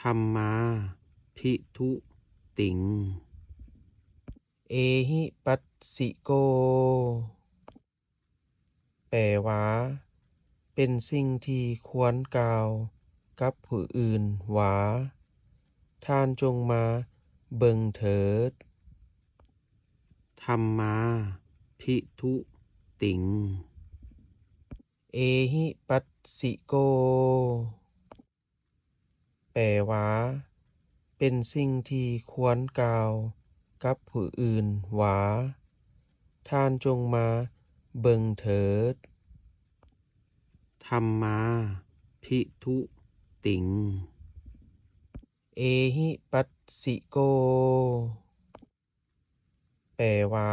ธัมมาภิทุติงเอหิปัสสิโกแปลว่าเป็นสิ่งที่ควรกล่าวกับผู้อื่นว่าท่านจงมาเบิ่งเถิดธัมมาภิทุติงเอหิปัสสิโกแปลว่าเป็นสิ่งที่ควรกล่าวกับผู้อื่นว่าท่านจงมาเบิ่งเถิดธัมมาภิทุติงเอหิปัสสิโกแปลว่า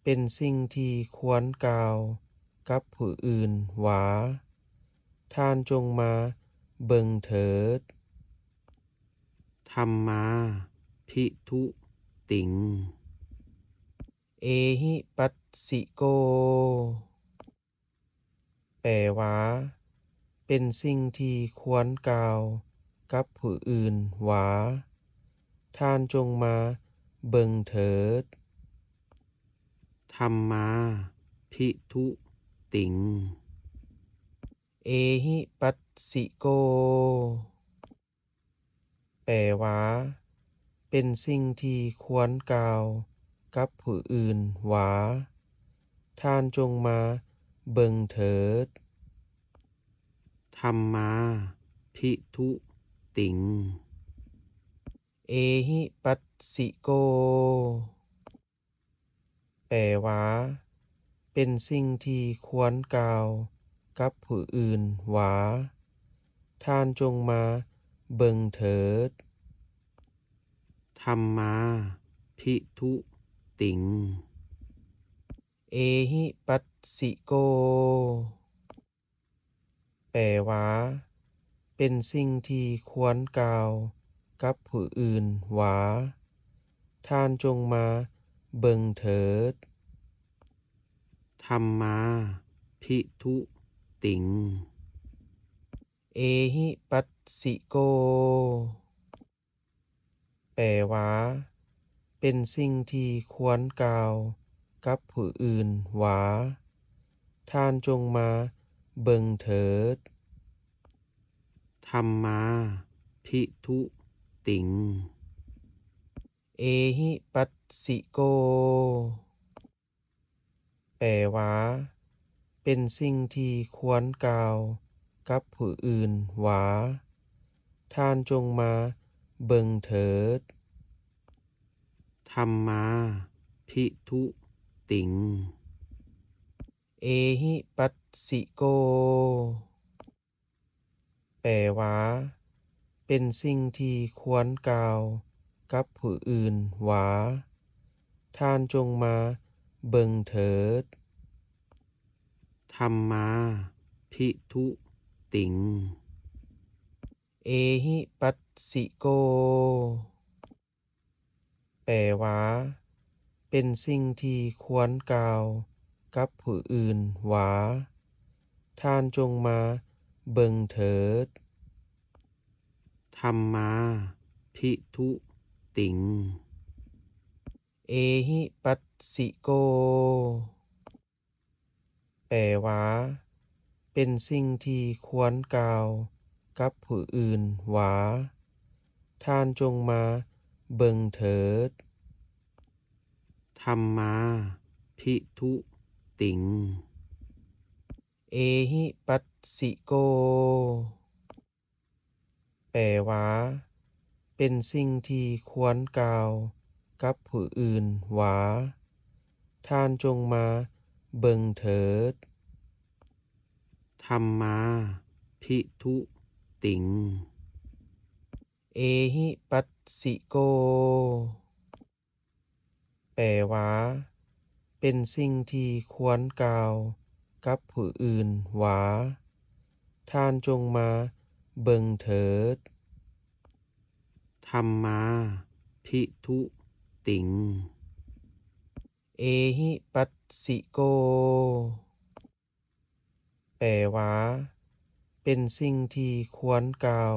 เป็นสิ่งที่ควรกล่าวกับผู้อื่นว่าท่านจงมาเบิ่งเถิดธัมมาภิทุติงเอหิปัสสิโกแปลว่าเป็นสิ่งที่ควรกล่าวกับผู้อื่นว่าท่านจงมาเบิ่งเถิดธัมมาภิทุติงเอหิปัสสิโกแปลว่าเป็นสิ่งที่ควรกล่าวกับผู้อื่นว่าท่านจงมาเบิ่งเถิดธัมมาภิทุติงเอหิปัสสิโกแปลว่าเป็นสิ่งที่ควรกล่าวกับผู้อื่นว่าท่านจงมาเบิ่งเถิดธัมมาภิทุติงเอหิปัสสิโกแปลว่าเป็นสิ่งที่ควรกล่าวกับผู้อื่นว่าท่านจงมาเบิ่งเถิดธัมมาภิทุติงเอหิปัสสิโกแปลว่าเป็นสิ่งที่ควรกล่าวกับผู้อื่นว่าท่านจงมาเบิ่งเถิดธัมมาภิทุติงเอหิปัสสิโกแปลว่าเป็นสิ่งที่ควรกล่าวกับผู้อื่นว่าท่านจงมาเบิ่งเถิดธัมมาภิทุติงเอหิปัสสิโกแปลว่าเป็นสิ่งที่ควรกล่าวกับผู้อื่นว่าท่านจงมาเบิ่งเถิดธัมมาภิทุติงเอหิปัสสิโกแปลว่าเป็นสิ่งที่ควรกล่าวกับผู้อื่นว่าท่านจงมาเบิ่งเถิดธัมมาภิทุติงเอหิปัสสิโกแปลว่าเป็นสิ่งที่ควรกล่าวกับผู้อื่นว่าท่านจงมาเบิ่งเถิดธัมมาภิทุติงเอหิปัสสิโกแปลว่าเป็นสิ่งที่ควรกล่าวกับผู้อื่นว่าท่านจงมาเบิ่งเถิดธัมมาภิทุติงเอหิปัสสิโกแปลว่าเป็นสิ่งที่ควรกล่าวกับผู้อื่นว่าท่านจงมาเบิ่งเถิดธัมมาภิทุติงเอหิปัสสิโกแปลว่าเป็นสิ่งที่ควรกล่าว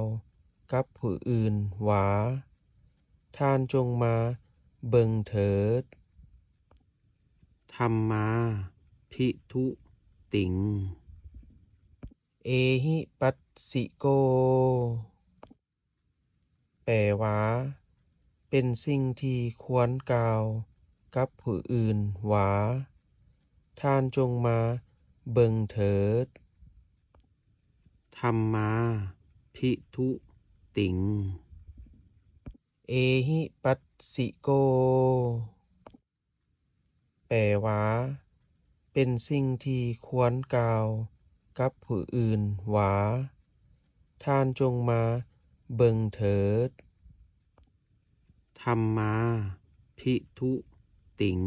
กับผู้อื่นหวาท่านจงมาเบิ่งเถิดธัมมาภิทุติงเอหิปัสสิโกแปลว่าเป็นสิ่งที่ควรกล่าวกับผู้อื่นหวาท่านจงมาเบิ่งเถิดธัมมาภิทุติงเอหิปัสสิโกแปลว่าเป็นสิ่งที่ควรกล่าวกับผู้อื่นหวาท่านจงมาเบิ่งเถิดธัมมาภิทุติง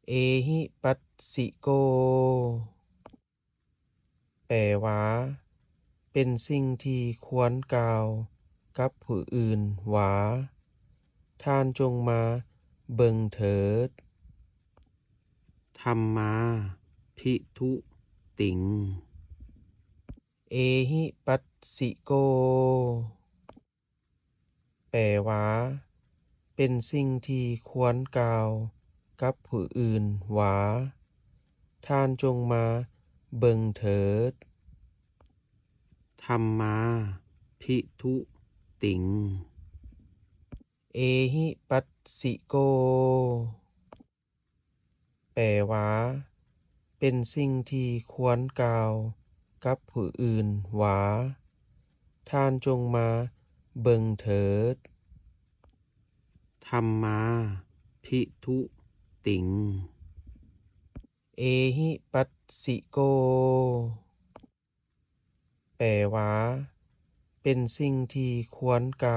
เอหิปัสสิโกแปลว่าเป็นสิ่งที่ควรกล่าวกับผู้อื่นหวาท่านจงมาเบิ่งเถิดธัมมาภิทุติงเอหิปัสสิโกแปลว่าเป็นสิ่งที่ควรกล่าวกับผู้อื่นหวาท่านจงมาเบิ่งเถิดธัมมาภิทุติงเอหิปัสสิโกแปลว่าเป็นสิ่งที่ควรกล่าวกับผู้อื่นหวาท่านจงมาเบิ่งเถิดธัมมาภิทุติงเอหิปัสสิโกแปลว่าเป็นสิ่งที่ควรกล่า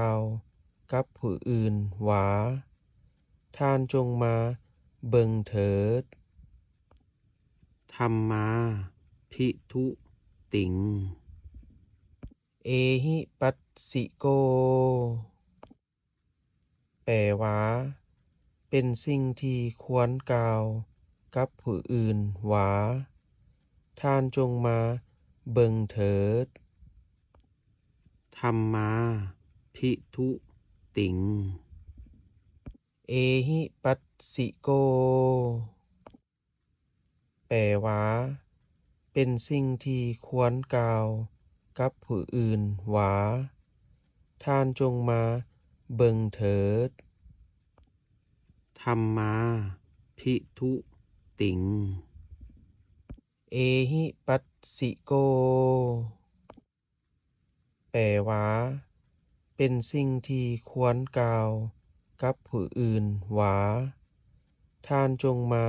วกับผู้อื่นหวาท่านจงมาเบิ่งเถิดธัมมาภิทุติงเอหิปัสสิโกแปลว่าเป็นสิ่งที่ควรกล่าวกับผู้อื่นหวาท่านจงมาเบิ่งเถิดธัมมาภิทุติงเอหิปัสสิโกแปลว่าเป็นสิ่งที่ควรกล่าวกับผู้อื่นหวาท่านจงมาเบิ่งเถิดธัมมาภิทุติงเอหิปัสสิโกแปลว่าเป็นสิ่งที่ควรกล่าวกับผู้อื่นหวาท่านจงมา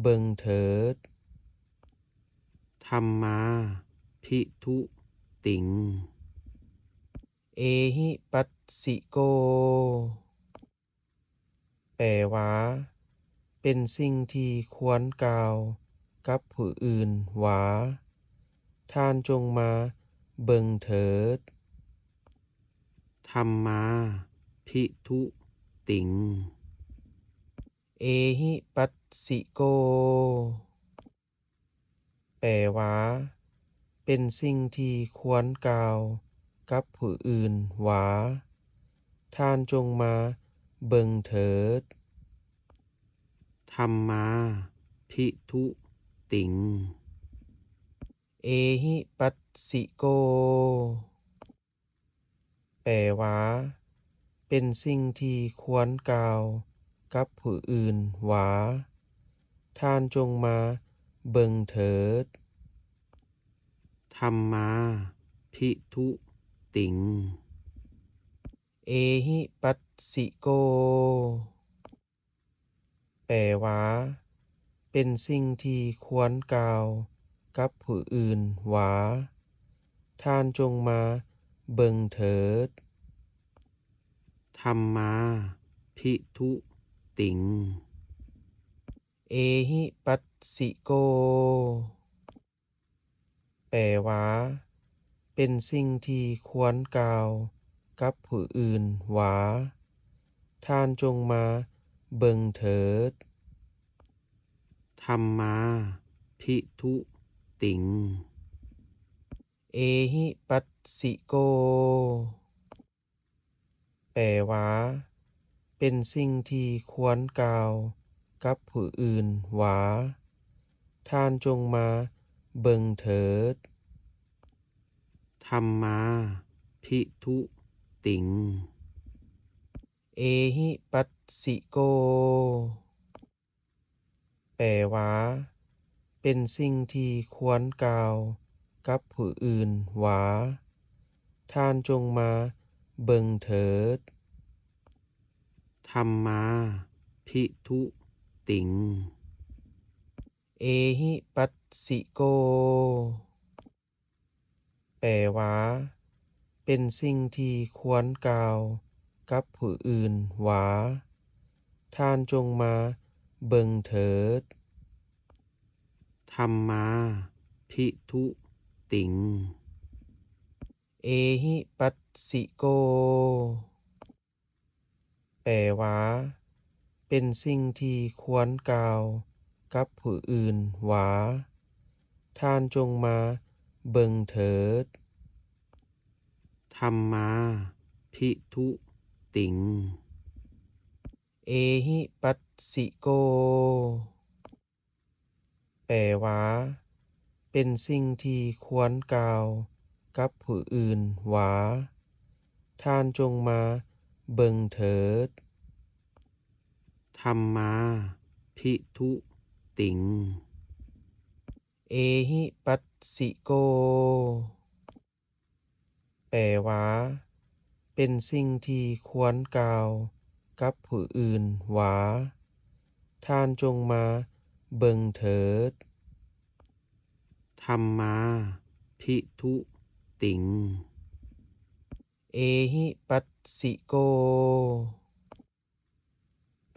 เบิ่งเถิดธัมมาภิทุติงเอหิปัสสิโกแปลว่าเป็นสิ่งที่ควรกล่าวกับผู้อื่นหวาท่านจงมาเบิ่งเถิดธัมมาภิทุติงเอหิปัสสิโกแปลว่าเป็นสิ่งที่ควรกล่าวกับผู้อื่นหวาท่านจงมาเบิ่งเถิดธัมมาภิทุติงเอหิปัสสิโกแปลว่าเป็นสิ่งที่ควรกล่าวกับผู้อื่นหวาท่านจงมาเบิ่งเถิดธัมมาภิทุติงเอหิปัสสิโกแปลว่าเป็นสิ่งที่ควรกล่าวกับผู้อื่นหวาท่านจงมาเบิ่งเถิดธัมมาภิทุติงเอหิปัสสิโกแปลว่าเป็นสิ่งที่ควรกล่าวกับผู้อื่นหวาท่านจงมาเบิ่งเถิดธัมมาภิทุติงเอ เอหิปัสสิโกแปลว่าเป็นสิ่งที่ควรกล่าวกับผู้อื่นว่าท่านจงมาเบิ่งเถิดธัมมาภิทุติงเอหิปัสสิโกแปลว่าเป็นสิ่งที่ควรกล่าวกับผู้อื่นว่าท่านจงมาเบิ่งเถิดธัมมาภิทุติงเอหิปัสสิโกแปลว่าเป็นสิ่งที่ควรกล่าวกับผู้อื่นว่าท่านจงมาเบิ่งเถิดธัมมาภิทุติงเอหิปัสสิโกแปลว่าเป็นสิ่งที่ควรกล่าวกับผู้อื่นว่าท่านจงมาเบิ่งเถิดธัมมาภิทุติงเอหิปัสสิโกแปลว่าเป็นสิ่งที่ควรกล่าวกับผู้อื่นว่าท่านจงมาเบิ่งเถิดธัมมาภิทุติงเอหิปัสสิโกแปลว่าเป็นสิ่งที่ควรกล่าวกับผู้อื่นว่าท่านจงมาเบิ่งเถิดธัมมาภิทุติงเอหิปัสสิโก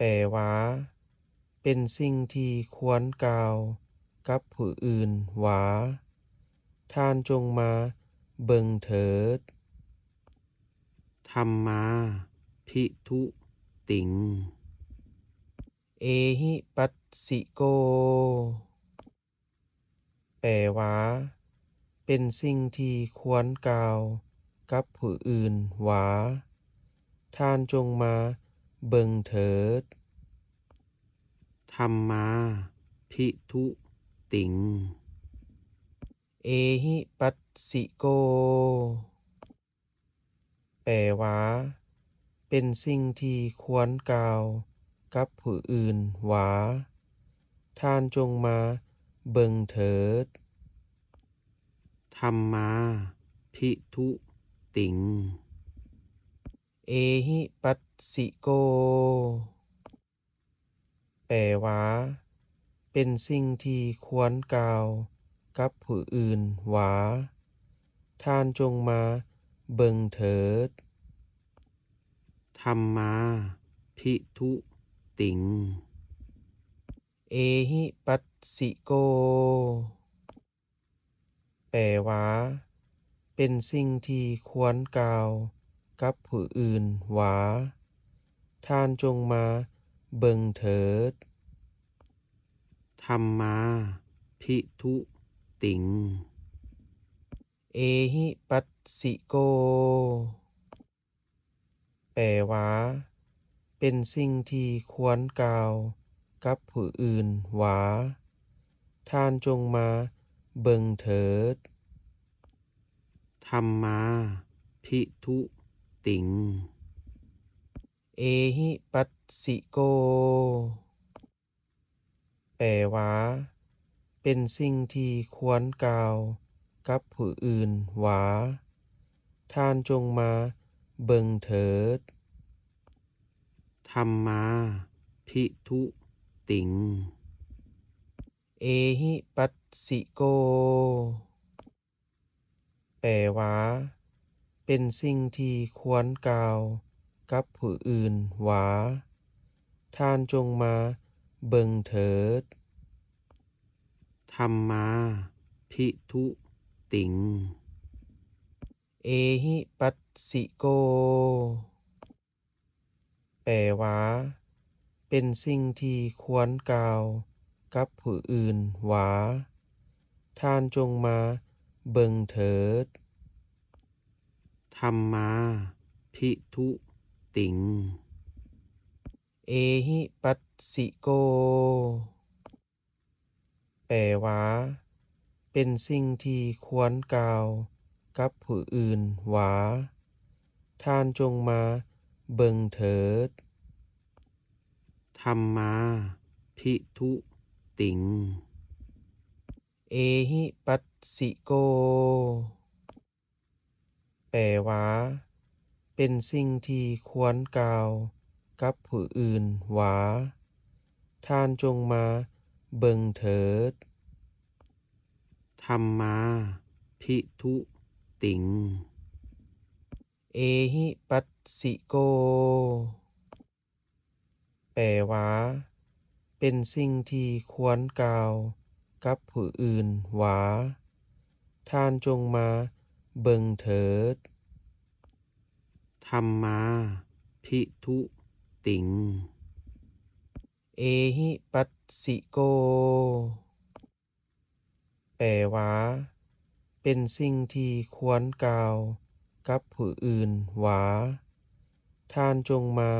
แปลว่าเป็นสิ่งที่ควรกล่าวกับผู้อื่นว่าท่านจงมาเบิ่งเถิดธัมมาภิทุติงเอหิปัสสิโกแปลว่าเป็นสิ่งที่ควรกล่าวกับผู้อื่นว่าท่านจงมาเบิ่งเถิดธัมมาภิทุติงเอหิปัสสิโกแปลว่าเป็นสิ่งที่ควรกล่าวกับผู้อื่นว่าท่านจงมาเบิ่งเถิดธัมมาภิทุติงเอหิปัสสิโกแปลว่าเป็นสิ่งที่ควรกล่าวกับผู้อื่นว่าท่านจงมาเบิ่งเถิดธัมมาภิทุติงเอหิปัสสิโกแปลว่าเป็นสิ่งที่ควรกล่าวกับผู้อื่นว่าท่านจงมาเบิ่งเถิดธัมมาภิทุติงเอหิปัสสิโกแปลว่าเป็นสิ่งที่ควรกล่าวกับผู้อื่นว่าท่านจงมาเบิ่งเถิดธัมมาภิทุติงเอหิปัสสิโกแปลว่าเป็นสิ่งที่ควรกล่าวกับผู้อื่นว่าท่านจงมาเบิ่งเถิดธัมมาภิทุติงเอหิปัสสิโกแปลว่าเป็นสิ่งที่ควรกล่าวกับผู้อื่นว่าท่านจงมาเบิ่งเถิดธัมมาภิทุติงเอหิปัสสิโกแปลว่าเป็นสิ่งที่ควรกล่าวกับผู้อื่นว่าท่านจงมา เบิ่งเถิดธัมมาภิทุติงเอหิปัสสิโกแปลว่าเป็นสิ่งที่ควรกล่าวกับผู้อื่นว่าท่านจงมาเบิ่งเถิดธัมมาภิทุติงเอหิปัสสิโกแปลว่าเป็นสิ่งที่ควรกล่าวกับผู้อื่นว่าท่านจงมาเบิ่งเถิดธัมมาภิทุติงเอหิปัสสิโกแปลว่าเป็นสิ่งที่ควรกล่าวกับผู้อื่นว่าท่านจงมาเบิ่งเถิดธัมมาภิทุติงเอหิปัสสิโกแปลว่าเป็นสิ่งที่ควรกล่าวกับผู้อื่นว่าท่านจงมา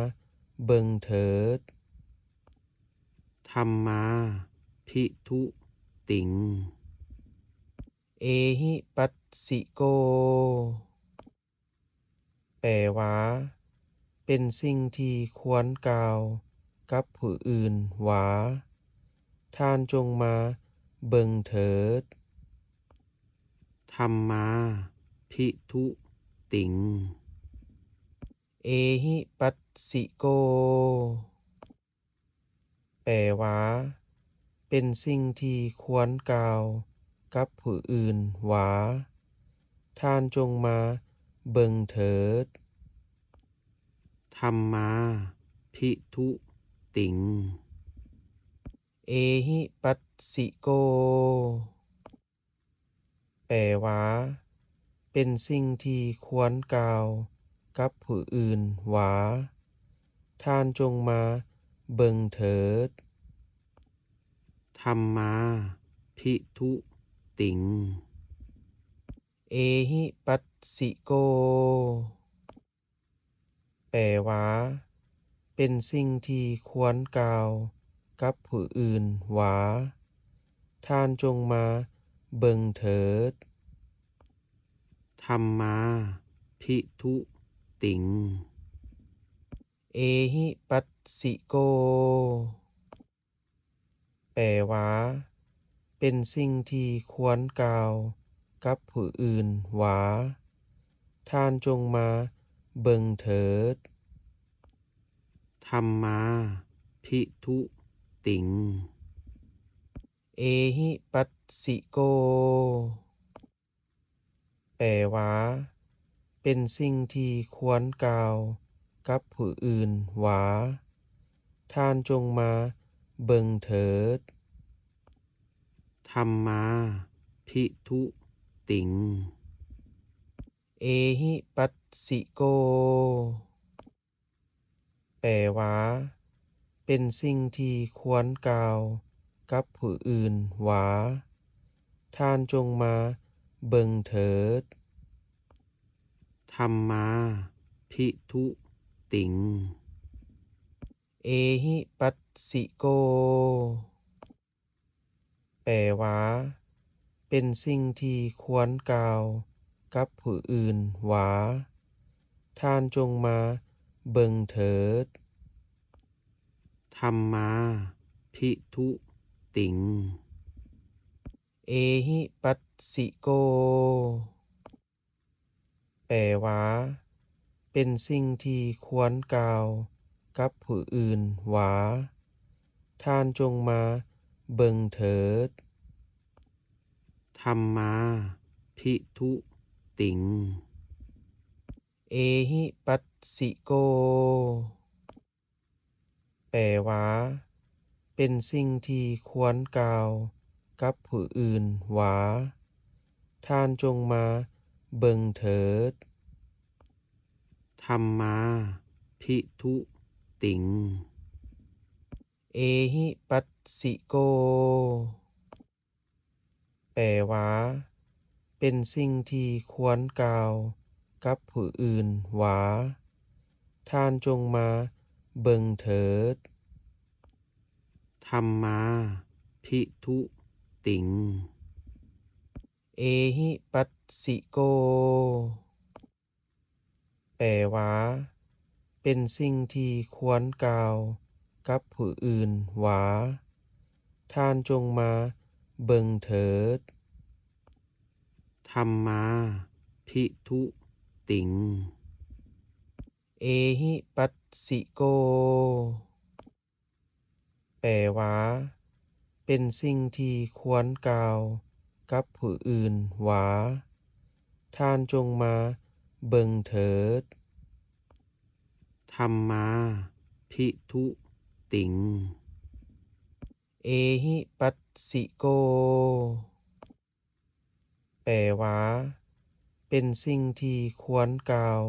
เบิ่งเถิดธัมมาภิทุติงเอหิปัสสิโกแปลว่าเป็นสิ่งที่ควรกล่าวกับผู้อื่นว่าท่านจงมาเบิ่งเถิดธัมมาภิทุติงเอหิปัสสิโกแปลว่าเป็นสิ่งที่ควรกล่าวกับผู้อื่นว่าท่านจงมาเบิ่งเถิดธัมมาภิทุติงเอหิปัสสิโกแปลว่าเป็นสิ่งที่ควรกล่าวกับผู้อื่นว่าท่านจงมาเบิ่งเถิดธัมมาภิทุติงเอหิปัสสิโกแปลว่าเป็นสิ่งที่ควรกล่าวกับผู้อื่นว่าท่านจงมาเบิ่งเถิดธัมมาภิทุติงเอหิปัสสิโกแปลว่าเป็นสิ่งที่ควรกล่าวกับผู้อื่นว่าท่านจงมาเบิ่งเถิดธัมมาภิทุติงเอหิปัสสิโกแปลว่าเป็นสิ่งที่ควรกล่าวกับผู้อื่นว่าท่านจงมาเบิ่งเถิดธัมมาภิทุติงเอหิปัสสิโกแปลว่าเป็นสิ่งที่ควรกล่าวกับผู้อื่นว่าท่านจงมาเบิ่งเถิดธัมมาภิทุติงเอหิปัสสิโกแปลว่าเป็นสิ่งที่ควรกล่าวกับผู้อื่นว่าท่านจงมาเบิ่งเถิดธัมมาภิทุติงเอหิปัสสิโกแปลว่าเป็นสิ่งที่ควรกล่าวกับผู้อื่นว่าท่านจงมาเบิ่งเถิดธัมมาภิทุติงเอหิปัสสิโกแปลว่าเป็นสิ่งที่ควรกล่าวกับผู้อื่นว่าท่านจงมาเบิ่งเถิดธัมมาภิทุติงเอหิปัสสิโกแปลว่า เป็นสิ่งที่ควรกล่าวกับผู้อื่นว่าท่านจงมาเบิ่งเถิดธัมมาภิทุติงเอหิปัสสิโกแปลว่าเป็นสิ่งที่ควรกล่าวกับผู้อื่นว่าท่านจงมาเบิ่งเถิดธัมมาภิทุติงเอหิปัสสิโกแปลว่าเป็นสิ่งที่ควรกล่าวกับผู้อื่นว่าท่านจงมาเบิ่งเถิดธัมมาภิทุติงเอหิปัสสิโกแปลว่าเป็นสิ่งที่ควรกล่าว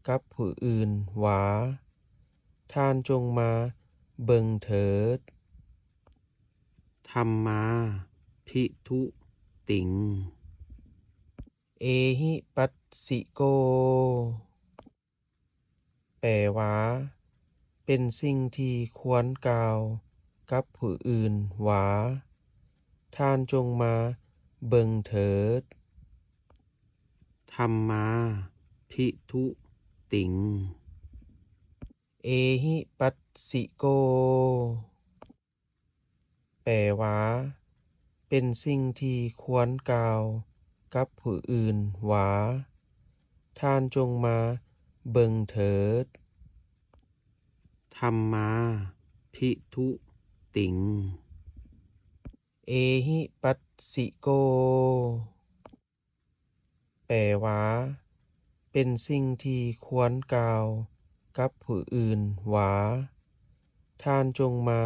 กับผู้อื่นว่าท่านจงมาเบิ่งเถิดธัมมาภิทุติงเอหิปัสสิโกแปลว่าเป็นสิ่งที่ควรกล่าวกับผู้อื่นว่าท่านจงมาเบิ่งเถิดธัมมาภิทุติงเอหิปัสสิโกแปลว่าเป็นสิ่งที่ควรกล่าวกับผู้อื่นว่าท่านจงมาเบิ่งเถิดธัมมาภิทุติงเอหิปัสสิโกแปลว่าเป็นสิ่งที่ควรกล่าวกับผู้อื่นว่าท่านจงมา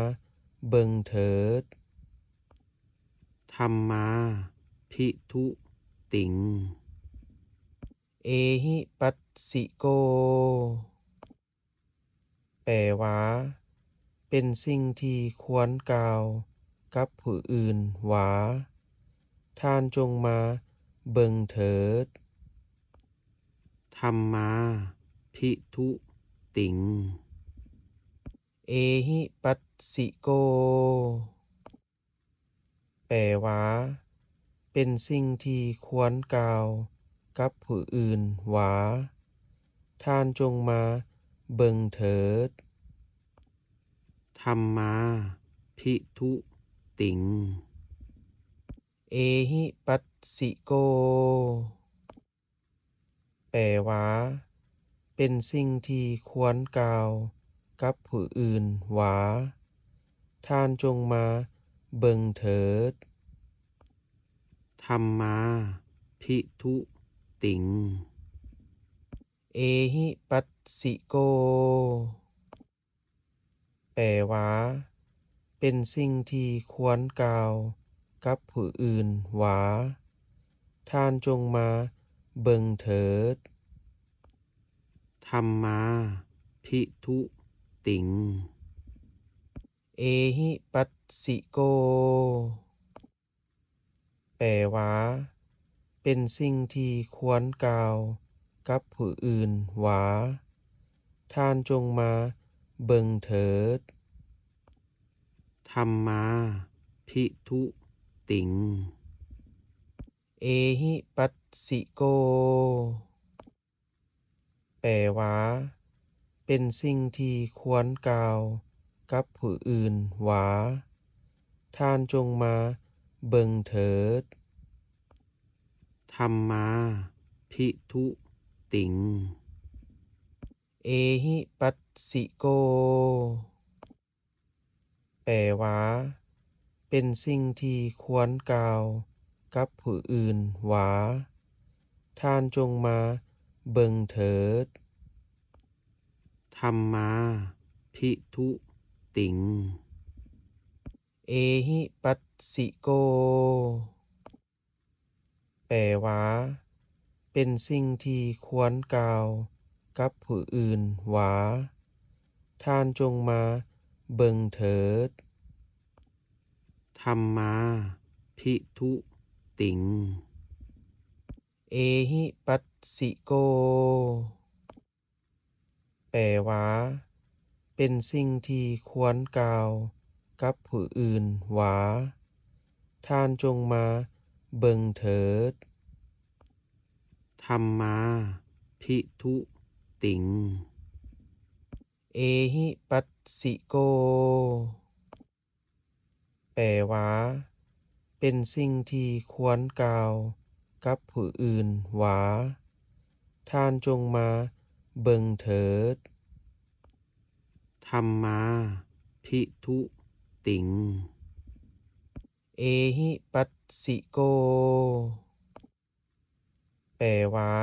เบิ่งเถิดธัมมาภิทุติงเอหิปัสสิโกแปลว่าเป็นสิ่งที่ควรกล่าวกับผู้อื่นว่าท่านจงมาเบิ่งเถิดธัมมาภิทุติงเอหิปัสสิโกแปลว่าเป็นสิ่งที่ควรกล่าวกับผู้อื่นว่าท่านจงมาเบิ่งเถิดธัมมาภิทุติงเอหิปัสสิโกแปลว่าเป็นสิ่งที่ควรกล่าวกับผู้อื่นว่าท่านจงมาเบิ่งเถิดธัมมาภิทุติงเอหิปัสสิโกแปลว่าเป็นสิ่งที่ควรกล่าวกับผู้อื่นว่าท่านจงมาเบิ่งเถิดธัมมาภิทุติงเอหิปัสสิโกแปลว่าเป็นสิ่งที่ควรกล่าวกับผู้อื่นว่าท่านจงมาเบิ่งเถิดธัมมาภิทุติงเอหิปัสสิโกแปลว่าเป็นสิ่งที่ควรกล่าวกับผู้อื่นว่าท่านจงมาเบิ่งเถิดธัมมาภิทุติงเอหิปัสสิโกแปลว่าเป็นสิ่งที่ควรกล่าวกับผู้อื่นว่าท่านจงมาเบิ่งเถิดธัมมาภิทุติงเอหิปัสสิโกแปลว่าเป็นสิ่งที่ควรกล่าวกับผู้อื่นว่าท่านจงมาเบิ่งเถิดธัมมาภิทุติง เอหิปัสสิโกแปลว่าเป็นสิ่งที่ควรกล่าวกับผู้อื่นว่าท่านจงมาเบิ่งเถิดธัมมาภิทุติงเอหิปัสสิโกแปลว่าเป็นสิ่งที่ควรกล่าวกับผู้อื่นว่าท่านจงมาเบิ่งเถิดธัมมาภิทุติงเอหิปัสสิโกแปลว่า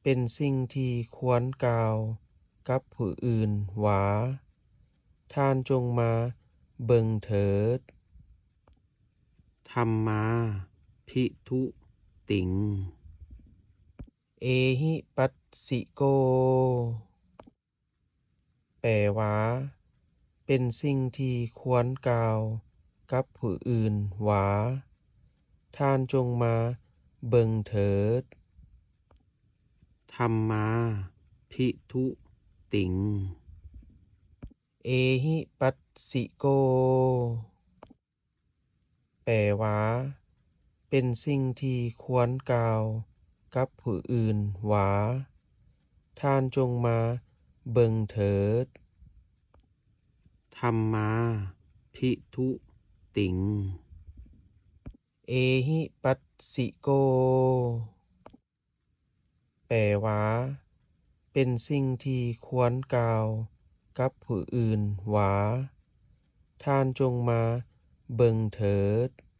เป็นสิ่งที่ควรกล่าวกับผู้อื่นว่าท่านจงมาเบิ่งเถิดธัมมาภิทุติงเอหิปัสสิโกแปลว่าเป็นสิ่งที่ควรกล่าวกับผู้อื่นว่าท่านจงมาเบิ่งเถิดธัมมาภิทุติงเอหิปัสสิโกแปลว่าเป็นสิ่งที่ควรกล่าวกับผู้อื่นว่าท่านจงมาเบิ่งเถิดธัมมาภิทุติงเอหิปัสสิโกแปลว่าเป็นสิ่งที่ควรกล่าวกับผู้อื่นว่าท่านจงมาเบิ่งเถิด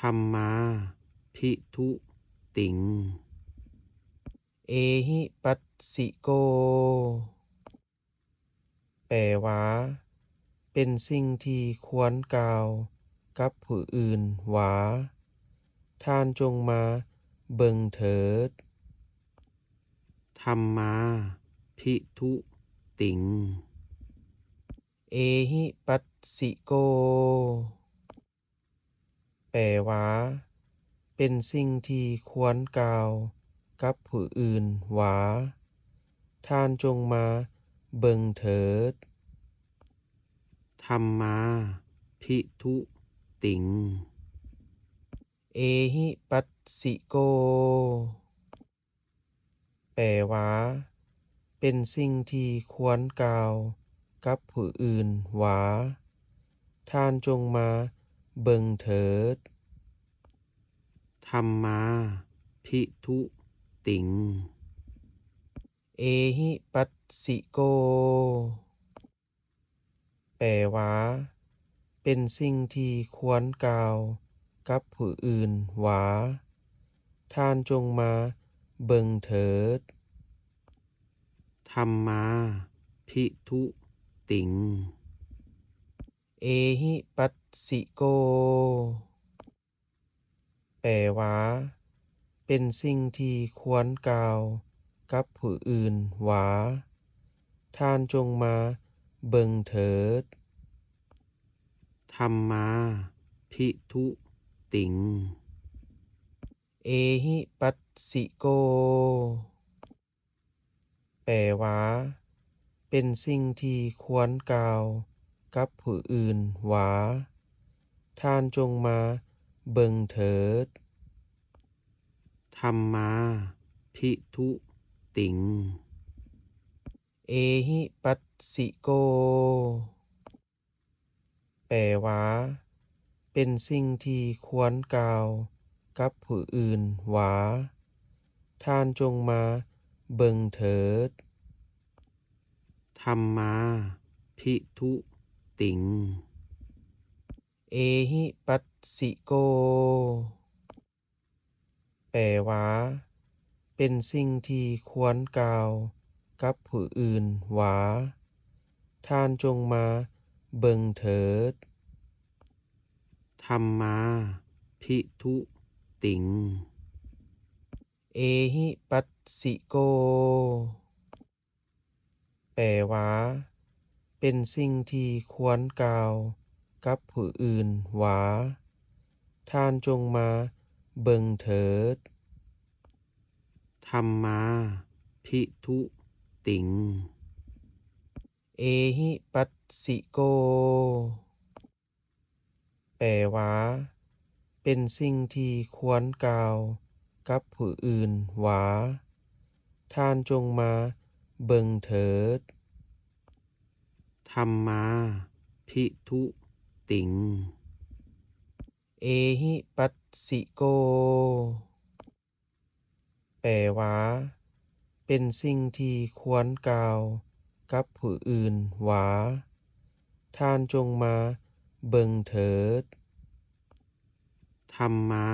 ธัมมาภิทุติงเอหิปัสสิโกแปลว่าเป็นสิ่งที่ควรกล่าวกับผู้อื่นว่าท่านจงมาเบิ่งเถิดธัมมาภิทุติงเอหิปัสสิโกแปลว่าเป็นสิ่งที่ควรกล่าวกับผู้อื่นว่าท่านจงมาเบิ่งเถิดธัมมาภิทุติงเอหิปัสสิโกแปลว่าเป็นสิ่งที่ควรกล่าวกับผู้อื่นว่าท่านจงมาเบิ่งเถิดธัมมาภิทุติงเอหิปัสสิโกแปลว่าเป็นสิ่งที่ควรกล่าวกับผู้อื่นว่าท่านจงมาเบิ่งเถิดธัมมาภิทุติงเอหิปัสสิโกแปลว่าเป็นสิ่งที่ควรกล่าวกับผู้อื่นว่าท่านจงมาเบิ่งเถิดธัมมาภิทุติงเอหิปัสสิโกแปลว่าเป็นสิ่งที่ควรกล่าวกับผู้อื่นว่าท่านจงมาเบิ่งเถิดธัมมาภิทุติงเอหิปัสสิโกแปลว่าเป็นสิ่งที่ควรกล่าวกับผู้อื่นว่าท่านจงมาเบิ่งเถิดธัมมาภิทุติงเอหิปัสสิโกแปลว่าเป็นสิ่งที่ควรกล่าวกับผู้อื่นว่าท่านจงมาเบิ่งเถิดธัมมาภิทุติงเอหิปัสสิโกแปลว่าเป็นสิ่งที่ควรกล่าวกับผู้อื่นว่าท่านจงมา เบิ่งเถิดธัมมาภิทุติงเอหิปัสสิโกแปลว่าเป็นสิ่งที่ควรกล่าวกับผู้อื่นว่าท่านจงมาเบิ่งเถิดธัมมาภิทุติงเอหิปัสสิโกแปลว่าเป็นสิ่งที่ควรกล่าวกับผู้อื่นว่าท่านจงมาเบิ่งเถิดธัมมา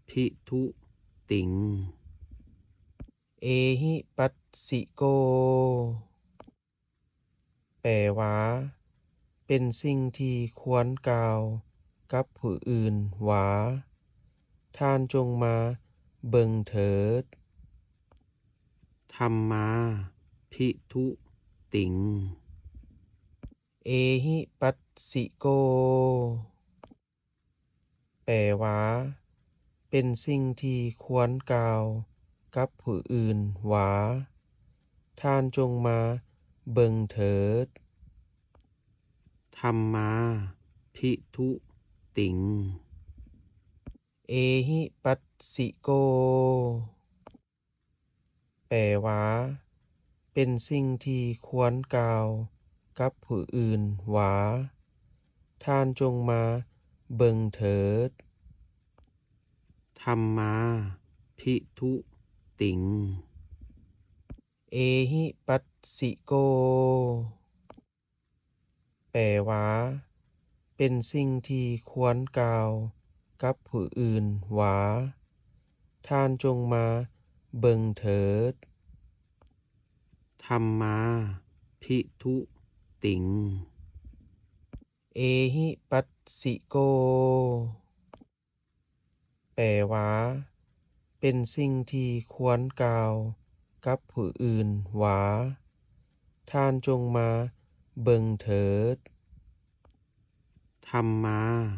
ภิทุติงเอหิปัสสิโกแปลว่าเป็นสิ่งที่ควรกล่าวกับผู้อื่นว่าท่านจงมาเบิ่งเถิดธัมมาภิทุติงเอหิปัสสิโกแปลว่าเป็นสิ่งที่ควรกล่าวกับผู้อื่นว่าท่านจงมาเบิ่งเถิดธัมมาภิทุติงเอหิปัสสิโกแปลว่าเป็นสิ่งที่ควรกล่าวกับผู้อื่นว่าท่านจงมาเบิ่งเถิดธัมมาภิทุติงเอหิปัสสิโกแปลว่าเป็นสิ่งที่ควรกล่าวกับผู้อื่นว่าท่านจงมาเบิ่งเถิดธัมมาภิทุติงเอหิปัสสิโกแปลว่าเป็นสิ่งที่ควรกล่าวกับผู้อื่นว่าท่านจงมาเบิ่งเถิดธัมมา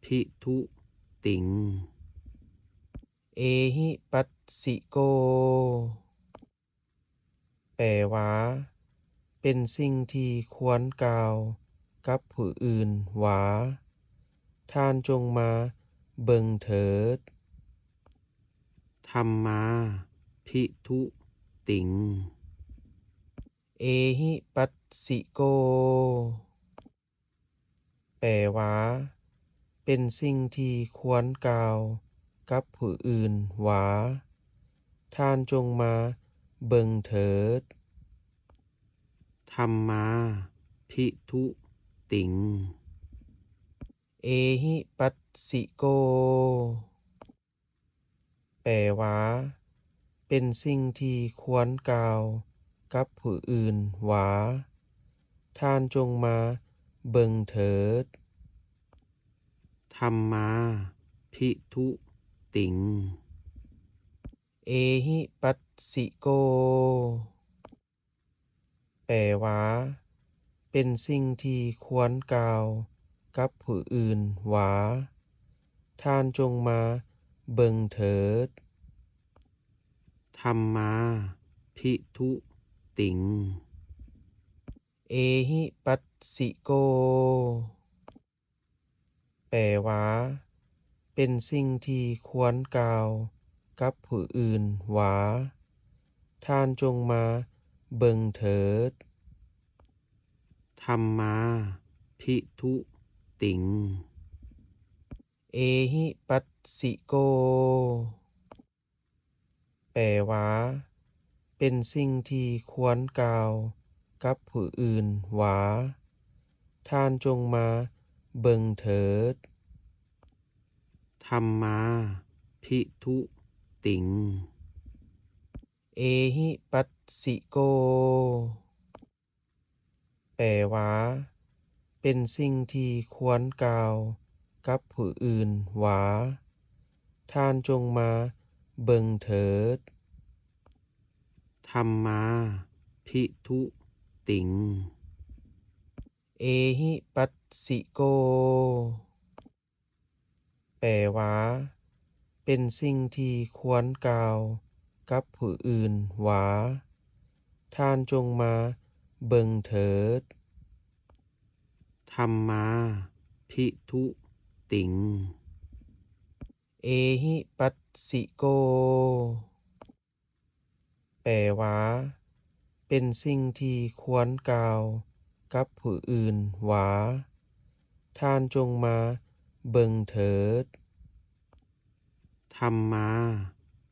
ภิทุติงเอหิปัสสิโกแปลว่าเป็นสิ่งที่ควรกล่าวกับผู้อื่นว่าท่านจงมาเบิ่งเถิดธัมมาภิทุติงเอหิปัสสิโกแปลว่าเป็นสิ่งที่ควรกล่าวกับผู้อื่นว่าท่านจงมาเบิ่งเถิดธัมมาภิทุติงเอหิปัสสิโกแปลว่าเป็นสิ่งที่ควรกล่าวกับผู้อื่นว่าท่านจงมาเบิ่งเถิดธัมมาภิทุติงเอหิปัสสิโกแปลว่าเป็นสิ่งที่ควรกล่าวกับผู้อื่นว่าท่านจงมาเบิ่งเถิดธัมมาภิทุติงเอหิปัสสิโกแปลว่าเป็นสิ่งที่ควรกล่าวกับผู้อื่นว่าท่านจงมาเบิ่งเถิดธัมมาภิทุติงเอหิปัสสิโกแปลว่าเป็นสิ่งที่ควรกล่าวกับผู้อื่นว่าท่านจงมาเบิ่งเถิดธัมมาภิทุติงเอหิปัสสิโกแปลว่าเป็นสิ่งที่ควรกล่าวกับผู้อื่นว่าท่านจงมาเบิ่งเถิดธัมมาภิทุติงเอหิปัสสิโกแปลว่าเ เป็นสิ่งที่ควรกล่าวกับผู้อื่นว่าท่านจงมาเบิ่งเถิดธัมมาภิทุติงเอหิปัสสิโกแปลว่าเป็นสิ่งที่ควรกล่าวกับผู้อื่นว่าท่านจงมาเบิ่งเถิดธัมมา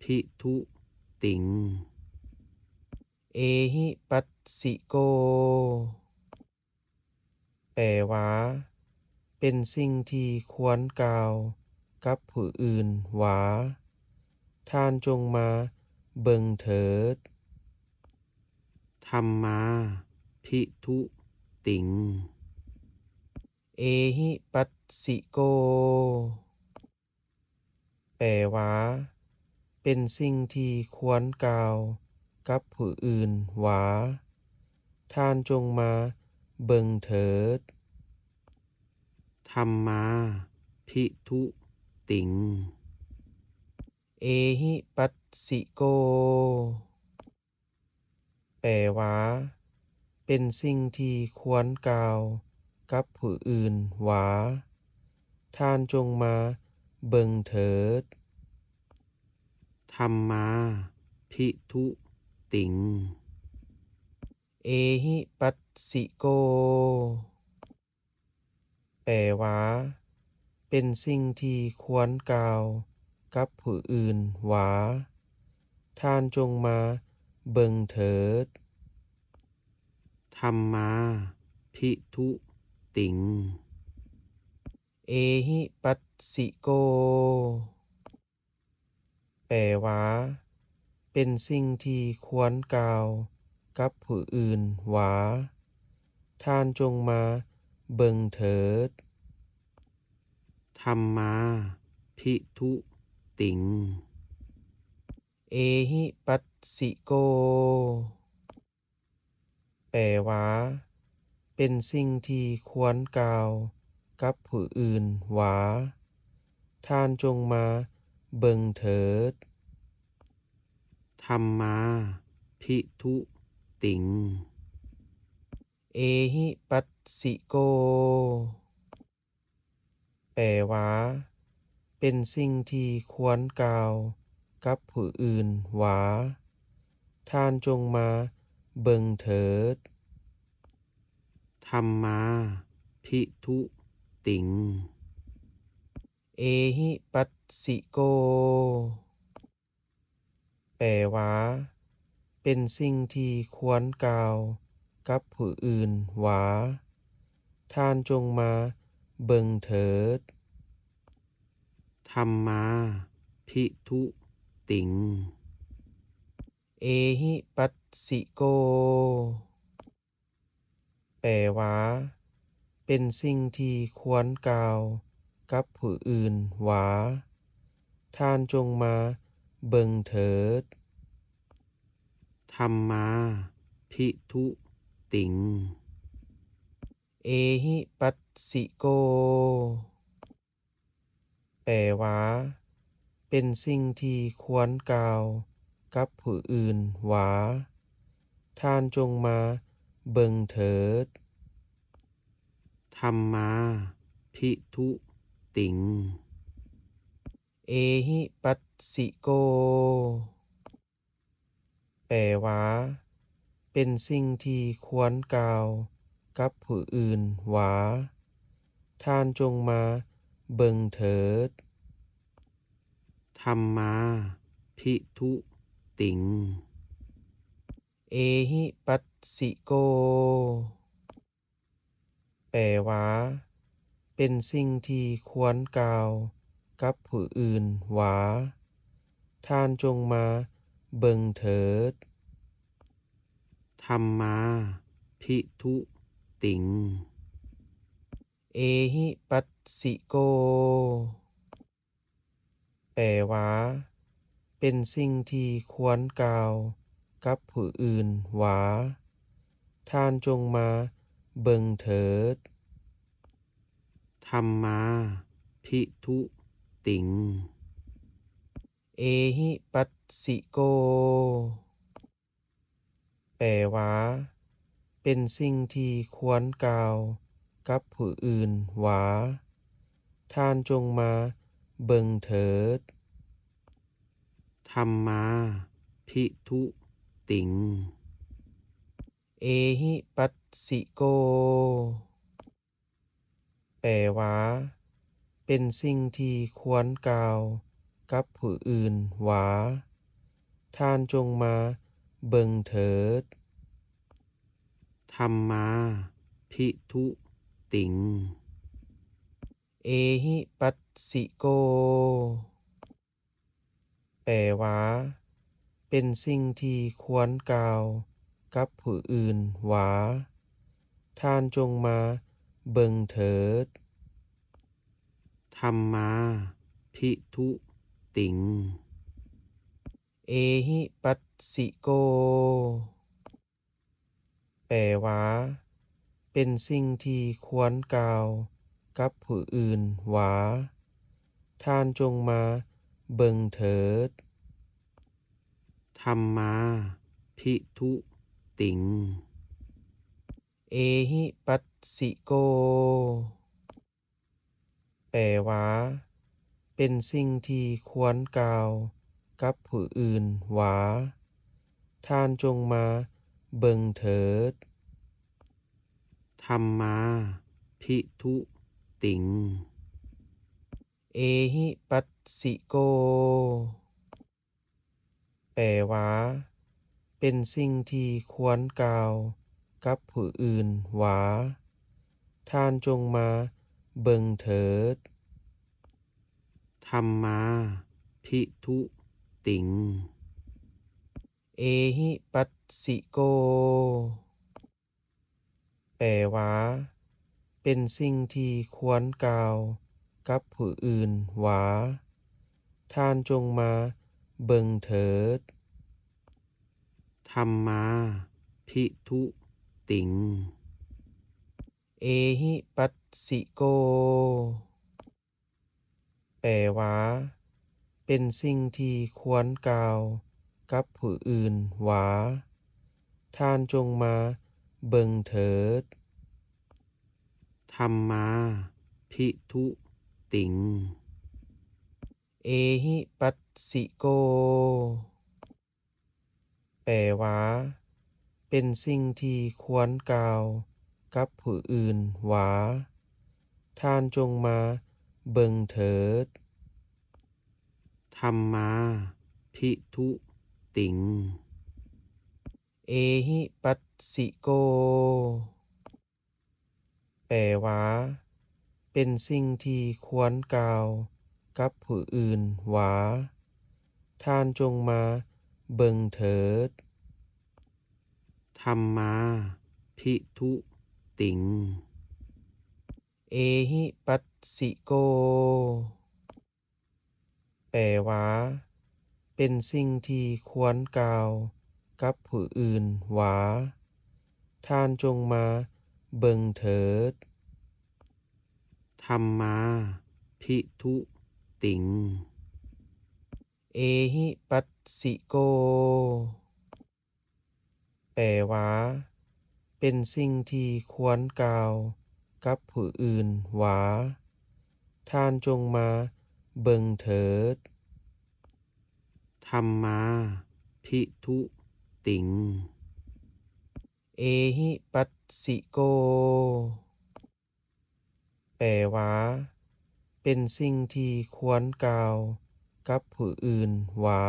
ภิทุติงเอหิปัสสิโกแปลว่าเป็นสิ่งที่ควรกล่าวกับผู้อื่นว่าท่านจงมาเบิ่งเถิดธัมมาภิทุติงเอหิปัสสิโกแปลว่าเป็นสิ่งที่ควรกล่าวกับผู้อื่นว่าท่านจงมาเบิ่งเถิดธัมมาภิทุติงเอหิปัสสิโกแปลว่าเป็นสิ่งที่ควรกล่าวกับผู้อื่นว่าท่านจงมาเบิ่งเถิดธัมมาภิทุติงเอหิปัสสิโกแปลว่าเป็นสิ่งที่ควรกล่าวกับผู้อื่นว่าท่านจงมาเบิ่งเถิดธัมมาภิทุติงเอหิปัสสิโกแปลว่าเป็นสิ่งที่ควรกล่าวกับผู้อื่นว่าท่านจงมาเบิ่งเถิดธัมมาภิทุติงเอหิปัสสิโกแปลว่าเป็นสิ่งที่ควรกล่าวกับผู้อื่นว่าท่านจงมาเบิ่งเถิดธัมมาภิทุติงเอหิปัสสิโกแปลว่าเป็นสิ่งที่ควรกล่าวกับผู้อื่นว่าท่านจงมาเบิ่งเถิดธัมมาภิทุติงเอหิปัสสิโกแปลว่าเป็นสิ่งที่ควรกล่าวกับผู้อื่นว่าท่านจงมาเบิ่งเถิดธัมมาภิทุติงเอหิปัสสิโกแปลว่าเป็นสิ่งที่ควรกล่าวกับผู้อื่นว่าท่านจงมาเบิ่งเถิดธัมมาภิทุติงเอหิปัสสิโกแปลว่าเป็นสิ่งที่ควรกล่าวกับผู้อื่นว่าท่านจงมาเบิ่งเถิดธัมมาภิทุติงเอหิปัสสิโกแปลว่าเป็นสิ่งที่ควรกล่าวกับผู้อื่นว่าท่านจงมาเบิ่งเถิดธัมมาภิทุติงเอหิปัสสิโกแปลว่าเป็นสิ่งที่ควรกล่าวกับผู้อื่นว่าท่านจงมาเบิ่งเถิดธัมมาภิทุติงเอหิปัสสิโกแปลว่าเป็นสิ่งที่ควรกล่าวกับผู้อื่นว่าท่านจงมาเบิ่งเถิดธัมมาภิทุติง เอหิปัสสิโกแปลว่าเป็นสิ่งที่ควรกล่าวกับผู้อื่นว่าท่านจงมาเบิ่งเถิดธัมมาภิทุติงเอหิปัสสิโกแปลว่าเป็นสิ่งที่ควรกล่าวกับผู้อื่นว่าท่านจงมาเบิ่งเถิดธัมมาภิทุติงเอหิปัสสิโกแปลว่าเป็นสิ่งที่ควรกล่าวกับผู้อื่นว่าท่านจงมาเบิ่งเถิดธัมมาภิทุติงเอหิปัสสิโกแปลว่าเป็นสิ่งที่ควรกล่าวกับผู้อื่นว่าท่านจงมาเบิ่งเถิดธัมมาภิทุติงเอหิปัสสิโกแปลว่าเป็นสิ่งที่ควรกล่าวกับผู้อื่นว่าท่านจงมาเบิ่งเถิดธัมมาภิทุติงเอหิปัสสิโกแปลว่าเป็นสิ่งที่ควรกล่าวกับผู้อื่นว่าท่านจงมาเบิ่งเถิดธัมมาภิทุติงเอหิปัสสิโกแปลว่าเป็นสิ่งที่ควรกล่าวกับผู้อื่นว่าท่านจงมาเบิ่งเถิดธัมมาภิทุติงเอหิปัสสิโกแปลว่าเป็นสิ่งที่ควรกล่าวกับผู้อื่นว่าท่านจงมาเบิ่งเถิดธัมมาภิทุติงเอหิปัสสิโกแปลว่าเป็นสิ่งที่ควรกล่าวกับผู้อื่นว่าท่านจงมาเบิ่งเถิดธัมมาภิทุติงเอหิปัสสิโกแปลว่าเป็นสิ่งที่ควรกล่าวกับผู้อื่นว่าท่านจงมาเบิ่งเถิดธัมมาภิทุติงเอหิปัสสิโกแปลว่าเป็นสิ่งที่ควรกล่าวกับผู้อื่นว่าท่านจงมาเบิ่งเถิดธัมมาภิทุติงเอหิปัสสิโกแปลว่าเป็นสิ่งที่ควรกล่าวกับผู้อื่นว่าท่านจงมาเบิ่งเถิดธัมมาภิทุติงเอหิปัสสิโกแปลว่าเป็นสิ่งที่ควรกล่าวกับผู้อื่นว่า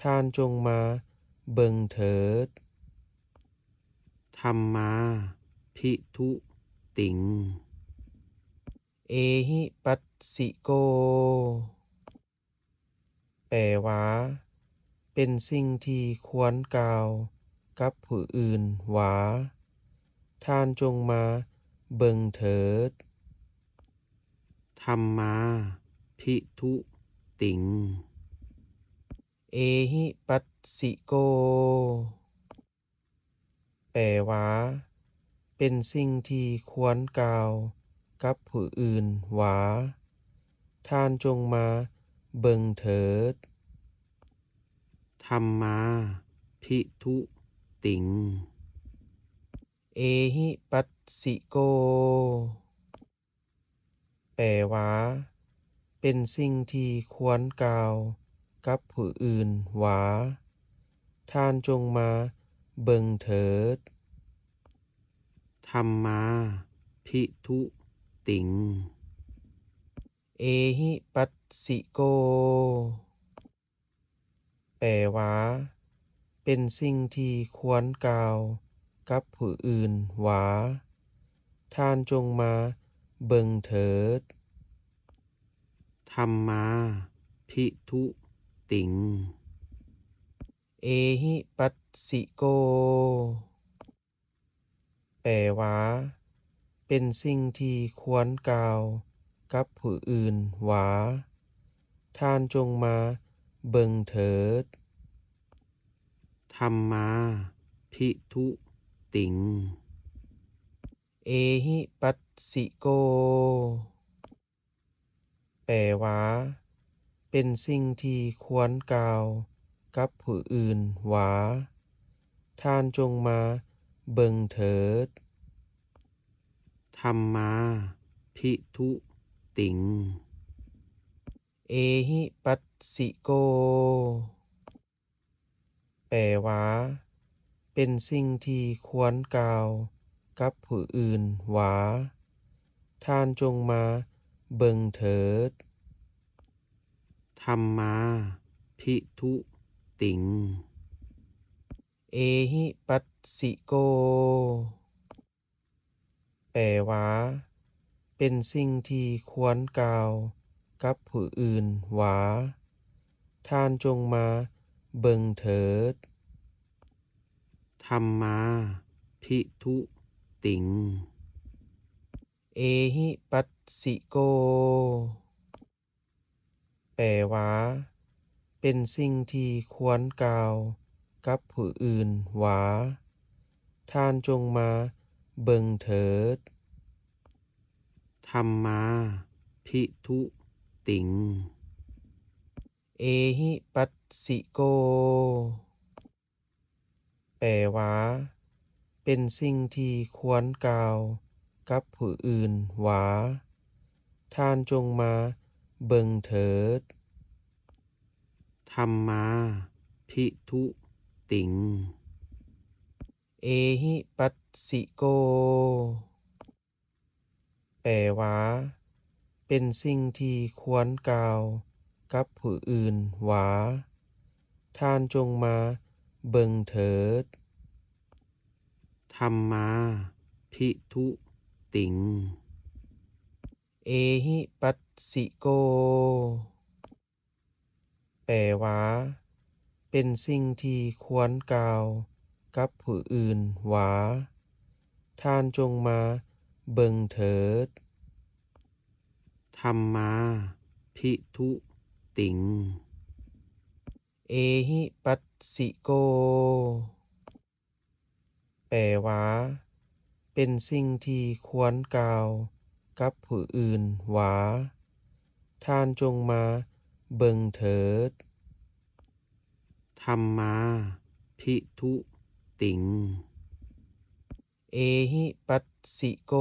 ท่านจงมาเบิ่งเถิดธัมมาภิทุติงเอหิปัสสิโกแปลว่าเป็นสิ่งที่ควรกล่าวกับผู้อื่นว่าท่านจงมาเบิ่งเถิดธัมมาภิทุติงเอหิปัสสิโกแปลว่าเป็นสิ่งที่ควรกล่าวกับผู้อื่นว่าท่านจงมา เบิ่งเถิดธัมมาภิทุติงเอหิปัสสิโกแปลว่าเป็นสิ่งที่ควรกล่าวกับผู้อื่นว่าท่านจงมาเบิ่งเถิดธัมมาภิทุติงเอหิปัสสิโกแปลว่าเป็นสิ่งที่ควรกล่าวกับผู้อื่นว่าท่านจงมาเบิ่งเถิดธัมมาภิทุติงเอหิปัสสิโกแปลว่าเป็นสิ่งที่ควรกล่าวกับผู้อื่นว่าท่านจงมาเบิ่งเถิดธัมมาภิทุติงเอหิปัสสิโกแปลว่าเป็นสิ่งที่ควรกล่าวกับผู้อื่นว่าท่านจงมาเบิ่งเถิดธัมมาภิทุติงเอหิปัสสิโกแปลว่าเป็นสิ่งที่ควรกล่าวกับผู้อื่นว่าท่านจงมาเบิ่งเถิดธัมมาภิทุติงเอหิปัสสิโกแปลว่าเป็นสิ่งที่ควรกล่าวกับผู้อื่นว่าท่านจงมาเบิ่งเถิดธัมมาภิทุติงเอหิปัสสิโกแปลว่าเป็นสิ่งที่ควรกล่าวกับผู้อื่นว่าท่านจงมาเบิ่งเถิดธัมมาภิทุติงเอหิปัสสิโกแปลว่าเป็นสิ่งที่ควรกล่าวกับผู้อื่นว่าท่านจงมาเบิ่งเถิดธัมมาภิทุติงเอหิปัสสิโกแปลว่าเป็นสิ่งที่ควรกล่าวกับผู้อื่นว่าท่านจงมาเบิ่งเถิดธัมมาภิทุติงเอหิปัสสิโกแปลว่าเป็นสิ่งที่ควรกล่าวกับผู้อื่นว่าท่านจงมาเบิ่งเถิดธัมมาภิทุติงเอหิปัสสิโกแปลว่าเป็นสิ่งที่ควรกล่าวกับผู้อื่นว่าท่านจงมาเบิ่งเถิดธัมมาภิทุติงเอหิปัสสิโก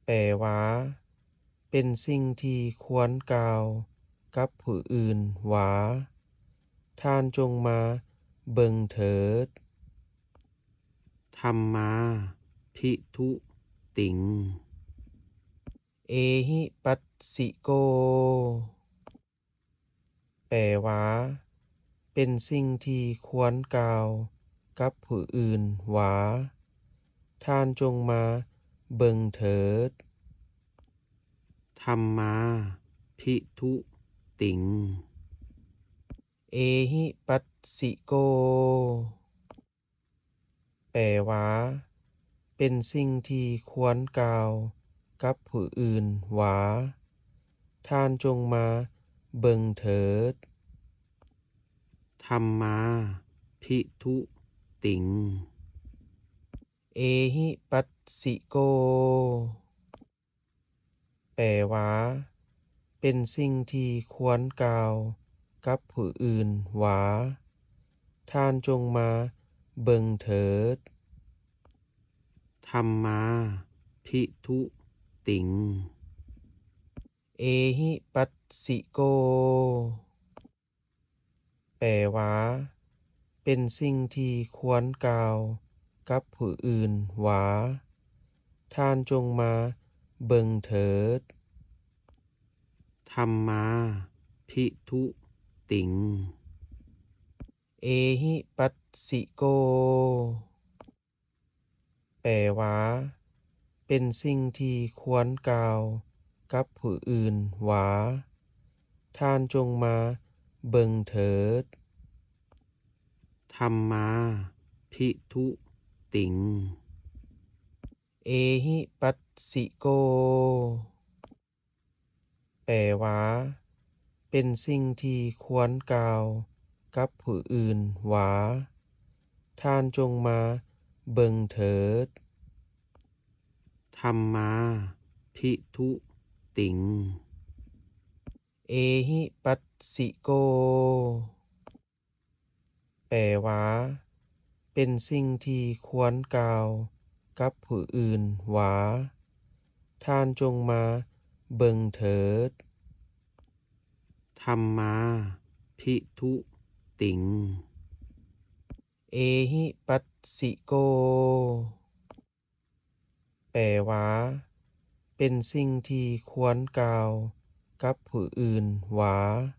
แปลว่าเป็นสิ่งที่ควรกล่าวกับผู้อื่นว่าท่านจงมาเบิ่งเถิดธัมมาภิทุติงเอหิปัสสิโกแปลว่าเป็นสิ่งที่ควรกล่าวกับผู้อื่นว่าท่านจงมาเบิ่งเถิดธัมมาภิทุติงเอหิปัสสิโกแปลว่าเป็นสิ่งที่ควรกล่าวกับผู้อื่นว่าท่านจงมาเบิ่งเถิดธัมมาภิทุติงเอหิปัสสิโกแปลว่า เป็นสิ่งที่ควรกล่าวกับผู้อื่นว่าท่านจงมาเบิ่งเถิดธัมมาภิทุติงเอหิปัสสิโกแปลว่าเป็นสิ่งที่ควรกล่าวกับผู้อื่นว่าท่านจงมาเบิ่งเถิดธัมมาภิทุติงเอหิปัสสิโกแปลว่าเป็นสิ่งที่ควรกล่าวกับผู้อื่นว่าท่านจงมาเบิ่งเถิดธัมมาภิทุติงเอหิปัสสิโกแปลว่าเป็นสิ่งที่ควรกล่าวกับผู้อื่นว่าท่านจงมาเบิ่งเถิดธัมมาภิทุติงเอหิปัสสิโกแปลว่าเป็นสิ่งที่ควรกล่าวกับผู้อื่นว่าท่านจงมาเบิ่งเถิดธัมมาภิทุติงเอหิปัสสิโกแปลว่าเป็นสิ่งที่ควรกล่าวกับผู้อื่นว่า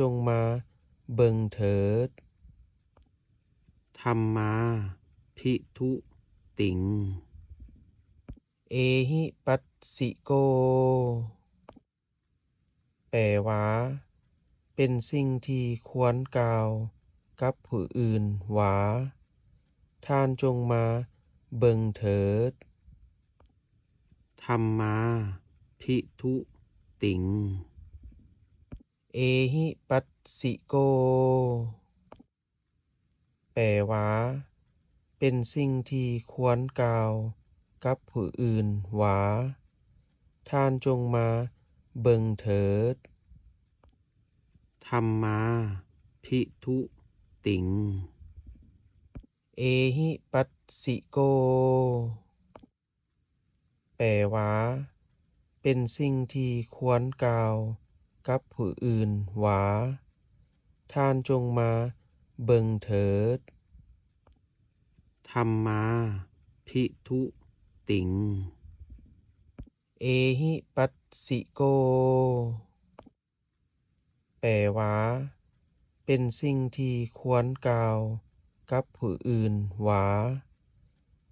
ท่านจงมาเบิ่งเถิดธัมมาภิทุติงเอหิปัสสิโกแปลว่าเป็นสิ่งที่ควรกล่าวกับผู้อื่นว่าท่านจงมาเบิ่งเถิดธัมมาภิทุติงเอหิปัสสิโกแปลว่าเป็นสิ่งที่ควรกล่าวกับผู้อื่นว่าท่านจงมาเบิ่งเถิดธัมมาภิทุติงเอหิปัสสิโกแปลว่าเป็นสิ่งที่ควรกล่าวกับผู้อื่นว่าท่านจงมาเบิ่งเถิดธัมมาภิทุติงเอหิปัสสิโกแปลว่าเป็นสิ่งที่ควรกล่าวกับผู้อื่นว่า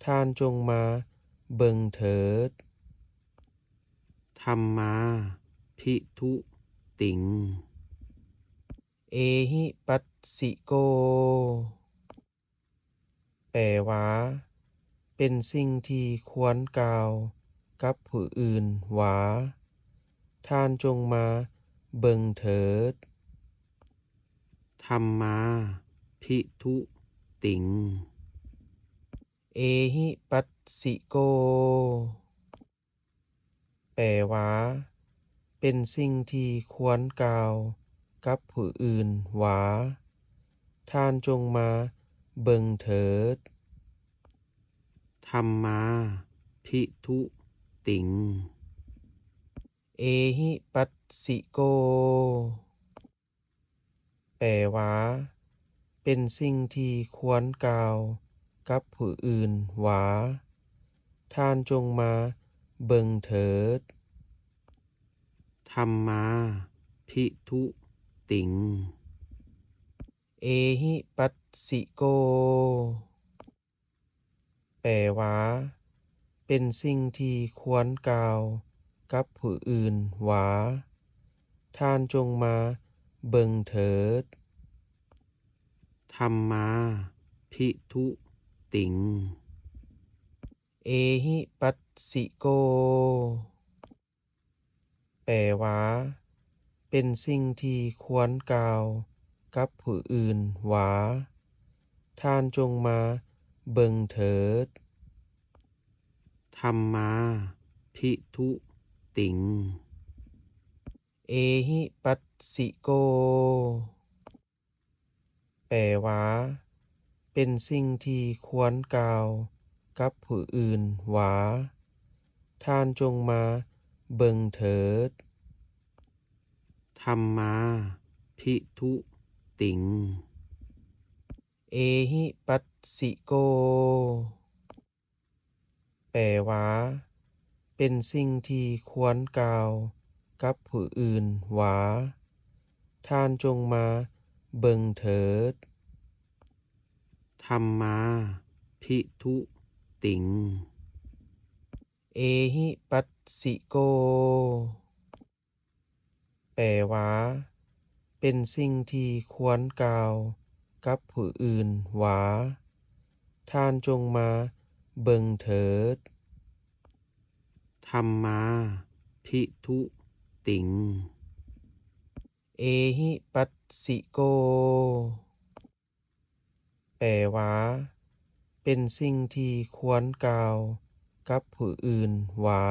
ท่านจงมาเบิ่งเถิดธัมมาภิทุติงเอหิปัสสิโกแปลว่าเป็นสิ่งที่ควรกล่าวกับผู้อื่นว่าท่านจงมาเบิ่งเถิดธัมมาภิทุติงเอหิปัสสิโกแปลว่าเป็นสิ่งที่ควรกล่าวกับผู้อื่นว่าท่านจงมาเบิ่งเถิดธัมมาภิทุติงเอหิปัสสิโกแปลว่าเป็นสิ่งที่ควรกล่าวกับผู้อื่นว่าท่านจงมาเบิ่งเถิดธัมมาภิทุติงเอหิปัสสิโกแปลว่าเป็นสิ่งที่ควรกล่าวกับผู้อื่นว่าท่านจงมาเบิ่งเถิดธัมมาภิทุติงเอหิปัสสิโกแปลว่าเป็นสิ่งที่ควรกล่าวกับผู้อื่นว่าท่านจงมาเบิ่งเถิดธัมมาภิทุติง เอหิปัสสิโกแปลว่าเป็นสิ่งที่ควรกล่าวกับผู้อื่นว่าท่านจงมาเบิ่งเถิดธัมมาภิทุติงเอหิปัสสิโกแปลว่าเป็นสิ่งที่ควรกล่าวกับผู้อื่นว่าท่านจงมาเบิ่งเถิดธัมมาภิทุติงเอหิปัสสิโกแปลว่าเป็นสิ่งที่ควรกล่าวกับผู้อื่นว่าท่านจงมาเบิ่งเถิดธัมมาภิทุติงเอหิปัสสิโกแปลว่าเป็นสิ่งที่ควรกล่าวกับผู้อื่นว่า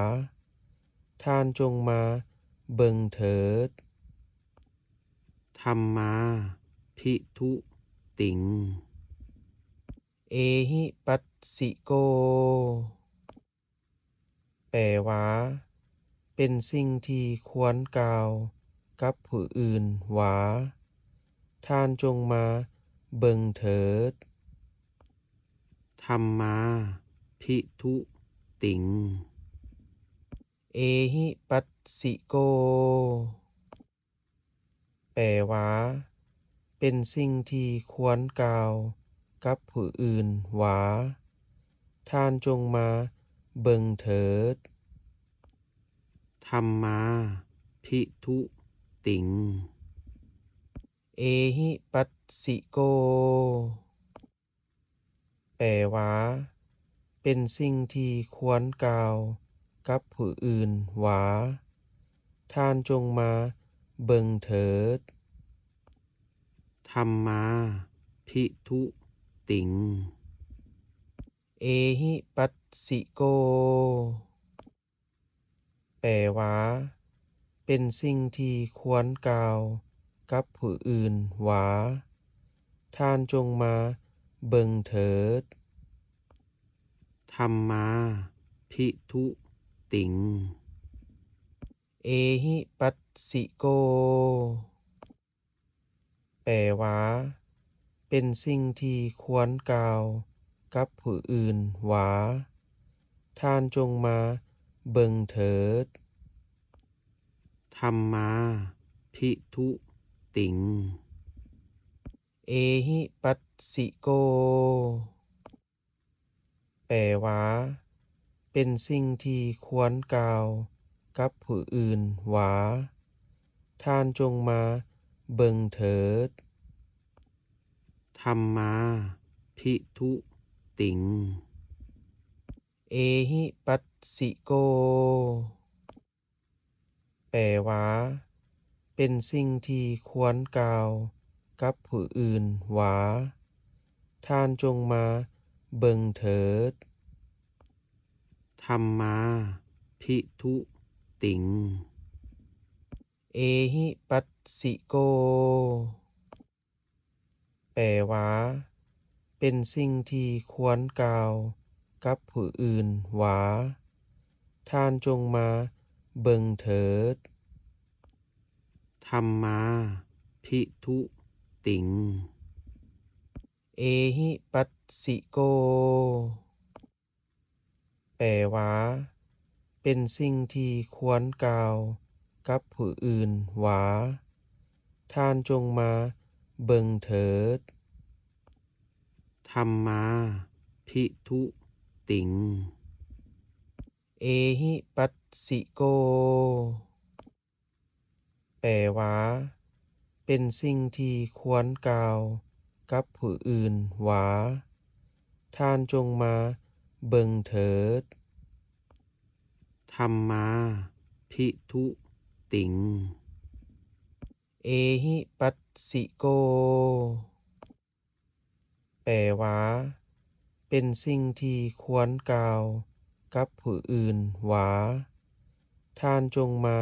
ท่านจงมาเบิ่งเถิดธัมมาภิทุติงเอหิปัสสิโกแปลว่าเป็นสิ่งที่ควรกล่าวกับผู้อื่นว่าท่านจงมาเบิ่งเถิดธัมมาภิทุติงเอหิปัสสิโกแปลว่าเป็นสิ่งที่ควรกล่าวกับผู้อื่นว่าท่านจงมาเบิ่งเถิดธัมมาภิทุติงเอหิปัสสิโกแปลว่าเป็นสิ่งที่ควรกล่าวกับผู้อื่นว่าท่านจงมาเบิ่งเถิดธัมมาภิทุติงเอหิปัสสิโกแปลว่าเป็นสิ่งที่ควรกล่าวกับผู้อื่นว่าท่านจงมาเบิ่งเถิดธัมมาภิทุติงเอหิปัสสิโกแปลว่าเป็นสิ่งที่ควรกล่าวกับผู้อื่นว่าท่านจงมาเบิ่งเถิดธัมมาภิทุติงเอหิปัสสิโกแปลว่าเป็นสิ่งที่ควรกล่าวกับผู้อื่นว่าท่านจงมาเบิ่งเถิดธัมมาภิทุติงเอหิปัสสิโกแปลว่าเป็นสิ่งที่ควรกล่าวกับผู้อื่นว่าท่านจงมาเบิ่งเถิดธัมมาภิทุติงเอหิปัสสิโกแปลว่าเป็นสิ่งที่ควรกล่าวกับผู้อื่นว่าท่านจงมาเบิ่งเถิดธัมมาภิทุติงเอหิปัสสิโกแปลว่าเป็นสิ่งที่ควรกล่าวกับผู้อื่นว่าท่านจงมาเบิ่งเถิดธัมมาภิทุติงเอหิปัสสิโกแปลว่าเป็นสิ่งที่ควรกล่าวกับผู้อื่นว่าท่านจงมาเบิ่งเถิดธัมมาภิทุติงเอหิปัสสิโกแปลว่าเป็นสิ่งที่ควรกล่าวกับผู้อื่นว่าท่านจงมา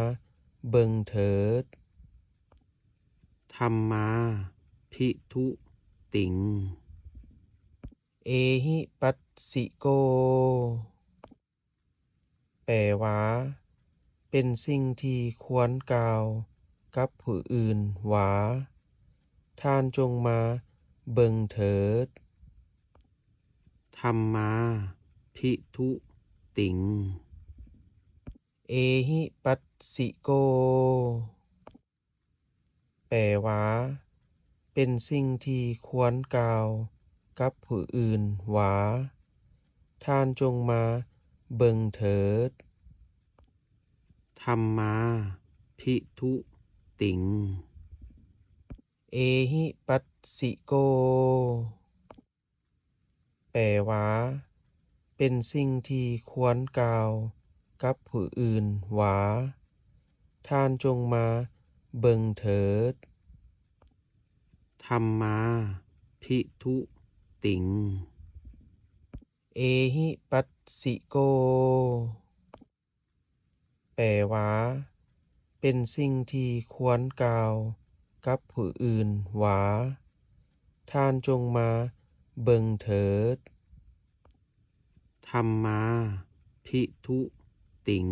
เบิ่งเถิดธัมมาภิทุติงเอหิปัสสิโกแปลว่าเป็นสิ่งที่ควรกล่าวกับผู้อื่นว่าท่านจงมาเบิ่งเถิดธัมมาภิทุติงเอหิปัสสิโกแปลว่าเป็นสิ่งที่ควรกล่าวกับผู้อื่นว่าท่านจงมาเบิ่งเถิดธัมมาภิทุติงเอหิปัสสิโกแปลว่าเป็นสิ่งที่ควรกล่าวกับผู้อื่นว่าท่านจงมาเบิ่งเถิดธัมมาภิทุติงเอหิปัสสิโกแปลว่าเป็นสิ่งที่ควรกล่าวกับผู้อื่นว่าท่านจงมาเบิ่งเถิดธัมมาภิทุติง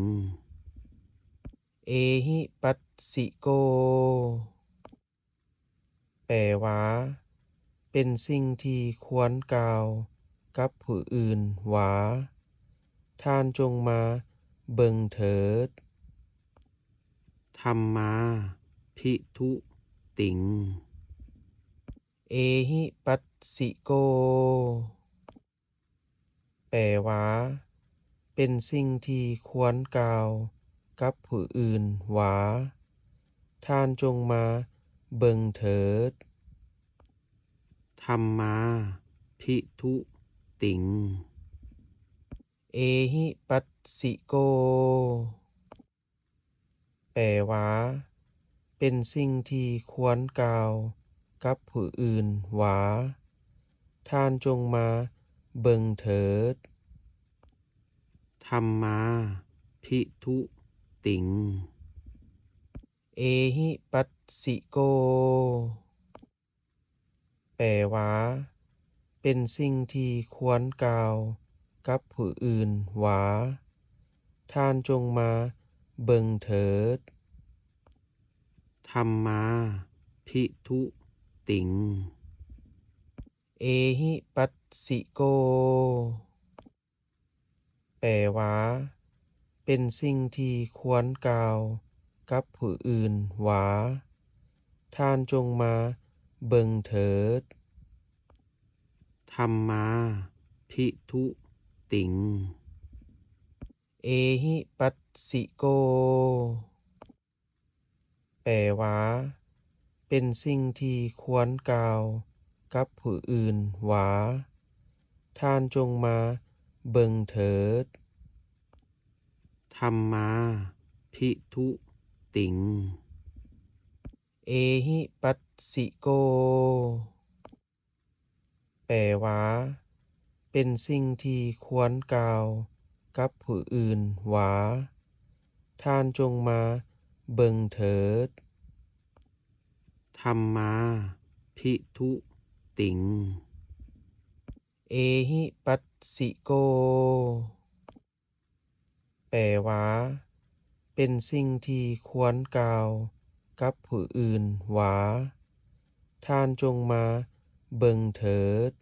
เอหิปัสสิโกแปลว่าเป็นสิ่งที่ควรกล่าวกับผู้อื่นว่าท่านจงมาเบิ่งเถิดธัมมาภิทุติงเอหิปัสสิโกแปลว่าเป็นสิ่งที่ควรกล่าวกับผู้อื่นว่าท่านจงมาเบิ่งเถิดธัมมาภิทุติงเอหิปัสสิโกแปลว่าเป็นสิ่งที่ควรกล่าวกับผู้อื่นว่าท่านจงมาเบิ่งเถิดธัมมาภิทุติงเอหิปัสสิโกแปลว่าเป็นสิ่งที่ควรกล่าวกับผู้อื่นว่าท่านจงมาเบิ่งเถิดธัมมาภิทุติงเอหิปัสสิโกแปลว่าเป็นสิ่งที่ควรกล่าวกับผู้อื่นว่าท่านจงมาเบิ่งเถิดธัมมาภิทุติงเอหิปัสสิโกแปลว่าเป็นสิ่งที่ควรกล่าวกับผู้อื่นว่าท่านจงมาเบิ่งเถิดธัมมาภิทุติงเอหิปัสสิโกแปลว่าเป็นสิ่งที่ควรกล่าวกับผู้อื่นว่าท่านจงมาเบิ่งเถิดธัมมาภิทุติงเอหิปัสสิโกแปลว่าเป็นสิ่งที่ควรกล่าวกับผู้อื่นว่าท่านจงมาเบิ่งเถิด